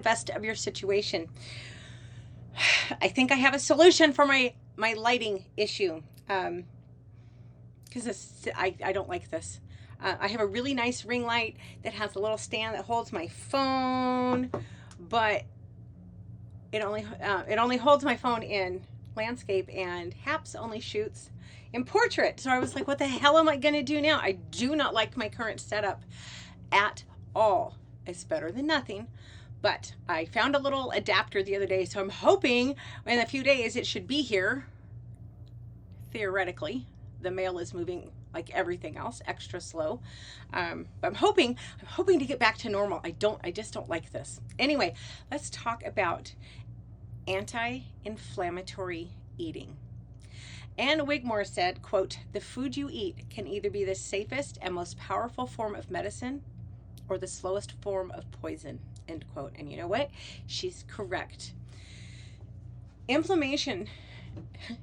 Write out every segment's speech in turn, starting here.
best of your situation. I think I have a solution for my lighting issue, because I don't like this. I have a really nice ring light that has a little stand that holds my phone, but it only holds my phone in landscape, and Haps only shoots in portrait. So I was like, what the hell am I going to do now? I do not like my current setup at all. It's better than nothing. But I found a little adapter the other day, so I'm hoping in a few days it should be here. Theoretically, the mail is moving like everything else, extra slow. But I'm hoping to get back to normal. I just don't like this. Anyway, let's talk about anti-inflammatory eating. Anne Wigmore said, quote, "The food you eat can either be the safest and most powerful form of medicine or the slowest form of poison," end quote. And you know what? She's correct. Inflammation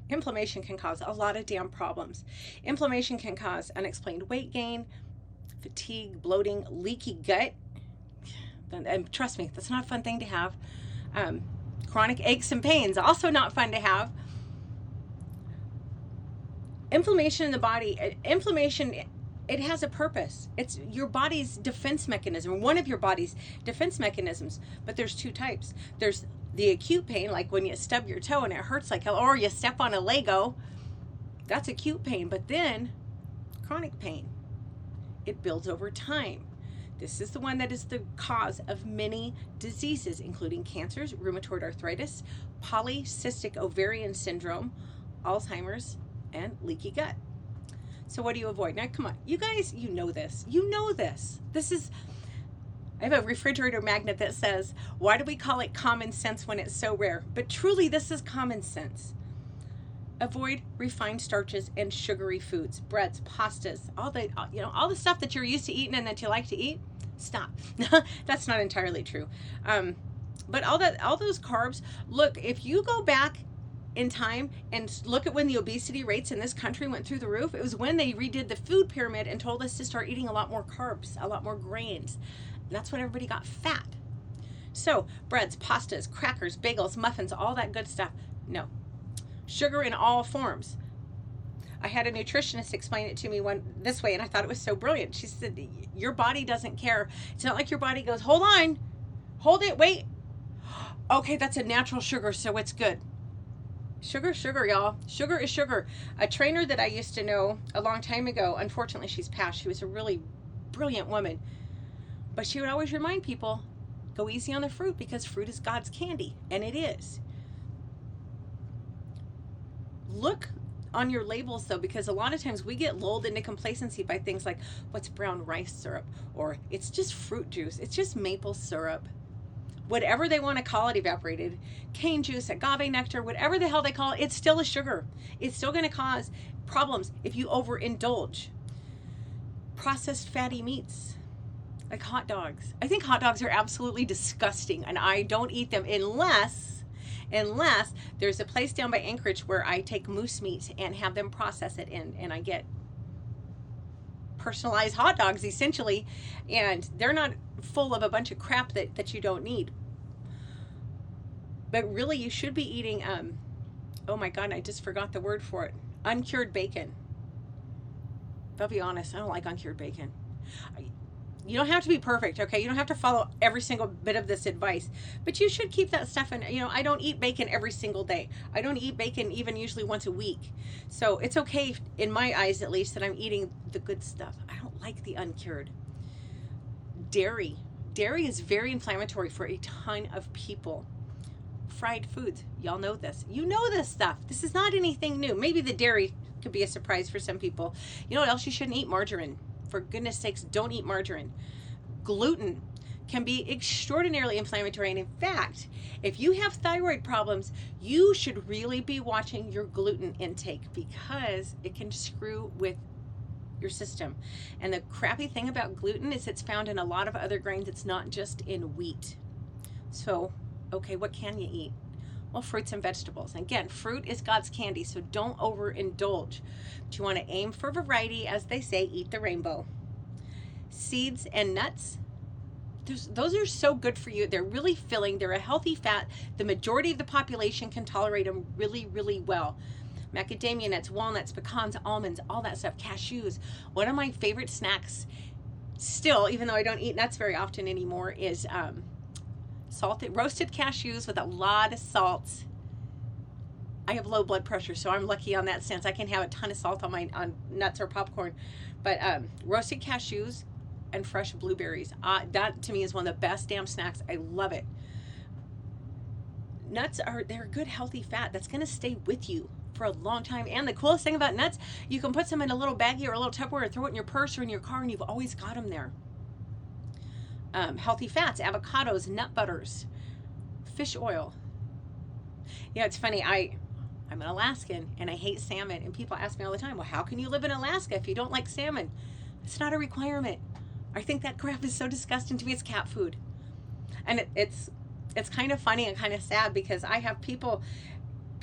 can cause a lot of damn problems. Inflammation can cause unexplained weight gain, fatigue, bloating, leaky gut. And trust me, that's not a fun thing to have. Chronic aches and pains, also not fun to have. Inflammation in the body, it has a purpose. It's your body's defense mechanism, one of your body's defense mechanisms. But there's two types. There's the acute pain, like when you stub your toe and it hurts like hell, or you step on a Lego. That's acute pain. But then chronic pain, it builds over time. This is the one that is the cause of many diseases, including cancers, rheumatoid arthritis, polycystic ovarian syndrome, Alzheimer's, and leaky gut. So what do you avoid? Now, come on, you guys, you know this. You know this. I have a refrigerator magnet that says, why do we call it common sense when it's so rare? But truly, this is common sense. Avoid refined starches and sugary foods, breads, pastas, all the stuff that you're used to eating and that you like to eat. Stop. That's not entirely true. But all those carbs, look, if you go back in time and look at when the obesity rates in this country went through the roof, it was when they redid the food pyramid and told us to start eating a lot more carbs, a lot more grains. And that's when everybody got fat. So breads, pastas, crackers, bagels, muffins, all that good stuff. No. Sugar in all forms. I had a nutritionist explain it to me this way, and I thought it was so brilliant. She said, your body doesn't care. It's not like your body goes, hold on, hold it, wait. Okay, that's a natural sugar, so it's good. Sugar, y'all. Sugar is sugar. A trainer that I used to know a long time ago, unfortunately she's passed. She was a really brilliant woman. But she would always remind people, go easy on the fruit because fruit is God's candy. And it is. Look on your labels though, because a lot of times we get lulled into complacency by things like, what's brown rice syrup? Or it's just fruit juice. It's just maple syrup. Whatever they want to call it, evaporated cane juice, agave nectar, whatever the hell they call it, it's still a sugar. It's still going to cause problems if you overindulge. Processed fatty meats, like hot dogs. I think hot dogs are absolutely disgusting, and I don't eat them unless there's a place down by Anchorage where I take moose meat and have them process it and I get personalized hot dogs essentially, and they're not full of a bunch of crap that you don't need. But really you should be eating oh my god, I just forgot the word for it. Uncured bacon. I'll be honest, I don't like uncured bacon. You don't have to be perfect, okay? You don't have to follow every single bit of this advice, but you should keep that stuff in. I don't eat bacon every single day. I don't eat bacon even usually once a week. So it's okay, in my eyes at least, that I'm eating the good stuff. I don't like the uncured. Dairy is very inflammatory for a ton of people. Fried foods, y'all know this. You know this stuff. This is not anything new. Maybe the dairy could be a surprise for some people. You know what else you shouldn't eat? Margarine. For goodness sakes, don't eat margarine. Gluten can be extraordinarily inflammatory, and in fact, if you have thyroid problems, you should really be watching your gluten intake because it can screw with your system. And the crappy thing about gluten is it's found in a lot of other grains. It's not just in wheat. So, okay, what can you eat? Well, fruits and vegetables. Again, fruit is God's candy, so don't overindulge. But you want to aim for variety, as they say, eat the rainbow. Seeds and nuts, those are so good for you. They're really filling. They're a healthy fat. The majority of the population can tolerate them really, really well. Macadamia nuts, walnuts, pecans, almonds, all that stuff, cashews. One of my favorite snacks still, even though I don't eat nuts very often anymore, is roasted cashews with a lot of salt. I have low blood pressure, so I'm lucky on that sense. I can have a ton of salt on nuts or popcorn. But roasted cashews and fresh blueberries, that to me is one of the best damn snacks. I love it. Nuts they're a good healthy fat that's going to stay with you for a long time. And the coolest thing about nuts, you can put some in a little baggie or a little Tupperware or throw it in your purse or in your car, and you've always got them there. Healthy fats, avocados, nut butters, fish oil. Yeah, it's funny. I'm an Alaskan and I hate salmon, and people ask me all the time, well, how can you live in Alaska if you don't like salmon? It's not a requirement. I think that crap is so disgusting to me. It's cat food. And it's kind of funny and kind of sad, because I have people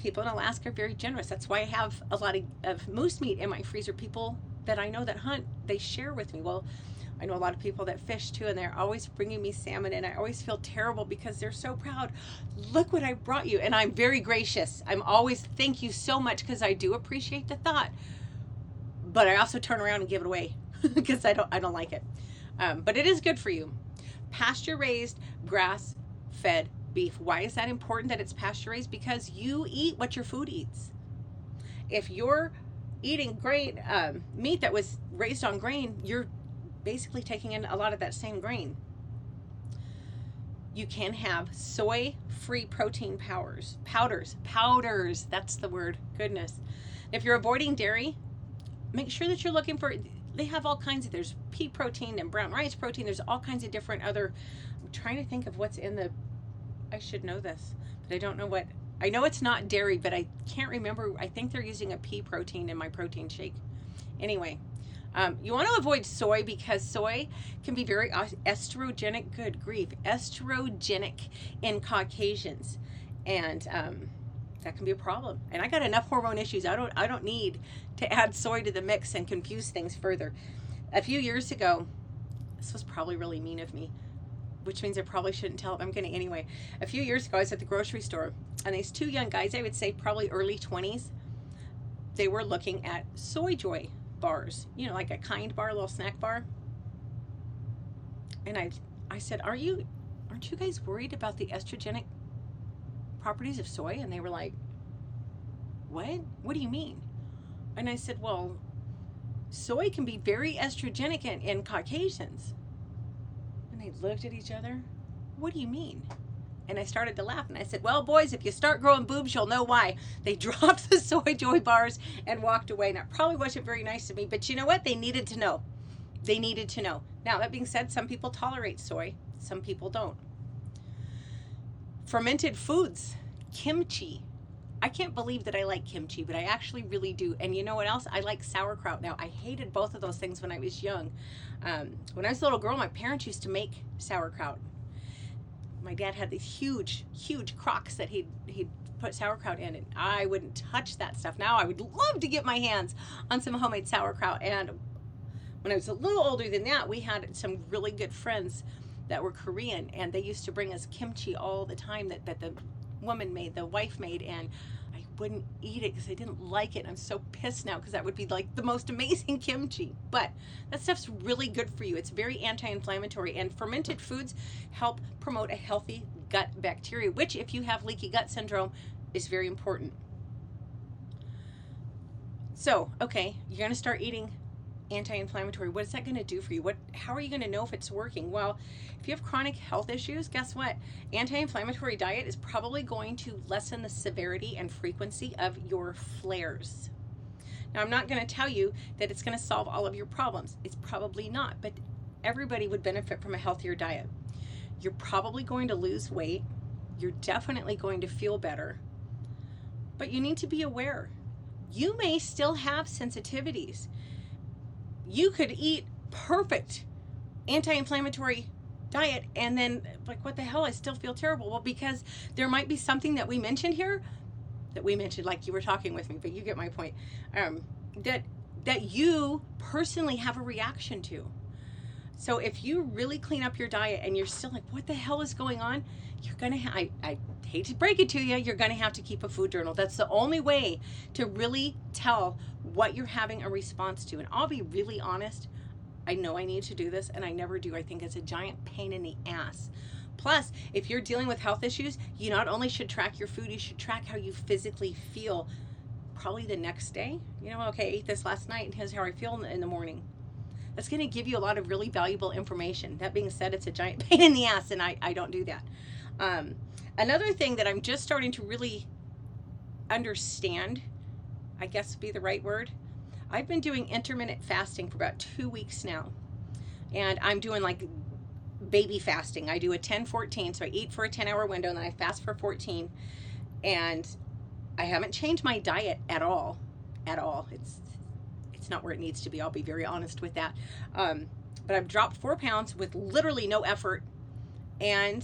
in Alaska are very generous. That's why I have a lot of moose meat in my freezer. People that I know that hunt, they share with me. Well, I know a lot of people that fish too, and they're always bringing me salmon, and I always feel terrible because they're so proud. Look what I brought you. And I'm very gracious. I'm always, thank you so much, because I do appreciate the thought. But I also turn around and give it away because I don't like it. But it is good for you. Pasture raised, grass fed beef. Why is that important that it's pasture raised? Because you eat what your food eats. If you're eating grain, meat that was raised on grain, you're basically taking in a lot of that same grain. You can have soy-free protein powders. That's the word. Goodness. If you're avoiding dairy, make sure that you're looking for, they have all kinds of, there's pea protein and brown rice protein. There's all kinds of different other, I'm trying to think of what's in the, I should know this, but I don't know what, I know it's not dairy, but I can't remember. I think they're using a pea protein in my protein shake. Anyway, you want to avoid soy, because soy can be very estrogenic, good grief, estrogenic in Caucasians. And that can be a problem. And I got enough hormone issues. I don't need to add soy to the mix and confuse things further. A few years ago, this was probably really mean of me, which means I probably shouldn't tell it. I'm going to anyway. A few years ago, I was at the grocery store, and these two young guys, I would say probably early 20s, they were looking at Soy Joy bars, you know, like a Kind bar, a little snack bar. And I said, aren't you guys worried about the estrogenic properties of soy? And they were like, what do you mean? And I said, well, soy can be very estrogenic in Caucasians. And they looked at each other. What do you mean? And I started to laugh, and I said, well, boys, if you start growing boobs, you'll know why. They dropped the Soy Joy bars and walked away. And that probably wasn't very nice of me, but you know what? They needed to know. They needed to know. Now, that being said, some people tolerate soy. Some people don't. Fermented foods. Kimchi. I can't believe that I like kimchi, but I actually really do. And you know what else? I like sauerkraut. Now, I hated both of those things when I was young. When I was a little girl, my parents used to make sauerkraut. My dad had these huge crocks that he'd put sauerkraut in, and I wouldn't touch that stuff. Now I would love to get my hands on some homemade sauerkraut. And when I was a little older than that, we had some really good friends that were Korean, and they used to bring us kimchi all the time that the woman made, the wife made, and I wouldn't eat it because I didn't like it. I'm so pissed now because that would be like the most amazing kimchi. But that stuff's really good for you. It's very anti-inflammatory, and fermented foods help promote a healthy gut bacteria, which, if you have leaky gut syndrome, is very important. So, okay, you're going to start eating anti-inflammatory. What is that going to do for you? How are you going to know if it's working? Well, if you have chronic health issues, guess what? Anti-inflammatory diet is probably going to lessen the severity and frequency of your flares. Now, I'm not going to tell you that it's going to solve all of your problems. It's probably not, but everybody would benefit from a healthier diet. You're probably going to lose weight. You're definitely going to feel better, but you need to be aware. You may still have sensitivities. You could eat perfect anti-inflammatory diet and then, like, what the hell, I still feel terrible. Well, because there might be something that we mentioned here, like you were talking with me, but you get my point, that you personally have a reaction to. So if you really clean up your diet and you're still like, what the hell is going on? You're going to I hate to break it to you, you're going to have to keep a food journal. That's the only way to really tell what you're having a response to. And I'll be really honest, I know I need to do this and I never do. I think it's a giant pain in the ass. Plus, if you're dealing with health issues, you not only should track your food, you should track how you physically feel probably the next day. You know, okay, I ate this last night and here's how I feel in the morning. That's going to give you a lot of really valuable information. That being said, it's a giant pain in the ass, and I don't do that. Another thing that I'm just starting to really understand, I guess would be the right word, I've been doing intermittent fasting for about 2 weeks now. And I'm doing like baby fasting. I do a 10-14, so I eat for a 10-hour window, and then I fast for 14. And I haven't changed my diet at all. At all. It's not where it needs to be. I'll be very honest with that. But I've dropped 4 pounds with literally no effort. And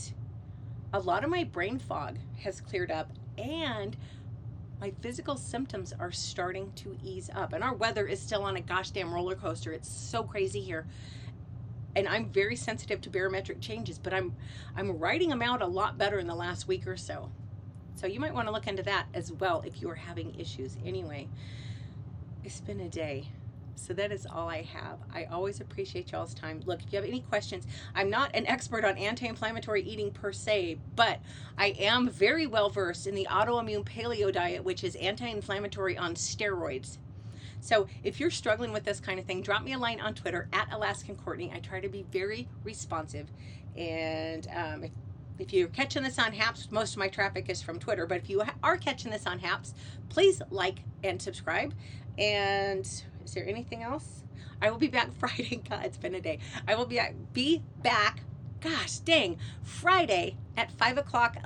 a lot of my brain fog has cleared up. And my physical symptoms are starting to ease up. And our weather is still on a gosh damn roller coaster. It's so crazy here. And I'm very sensitive to barometric changes. But I'm writing them out a lot better in the last week or so. So you might want to look into that as well if you're having issues. Anyway, it's been a day. So that is all I have. I always appreciate y'all's time. Look, if you have any questions, I'm not an expert on anti-inflammatory eating per se, but I am very well versed in the autoimmune paleo diet, which is anti-inflammatory on steroids. So if you're struggling with this kind of thing, drop me a line on Twitter at Alaskan Courtney. I try to be very responsive. And if you're catching this on Haps, most of my traffic is from Twitter, but if you are catching this on Haps, please like and subscribe. And is there anything else? I will be back Friday. God, it's been a day. I will be back, gosh dang, Friday at 5 o'clock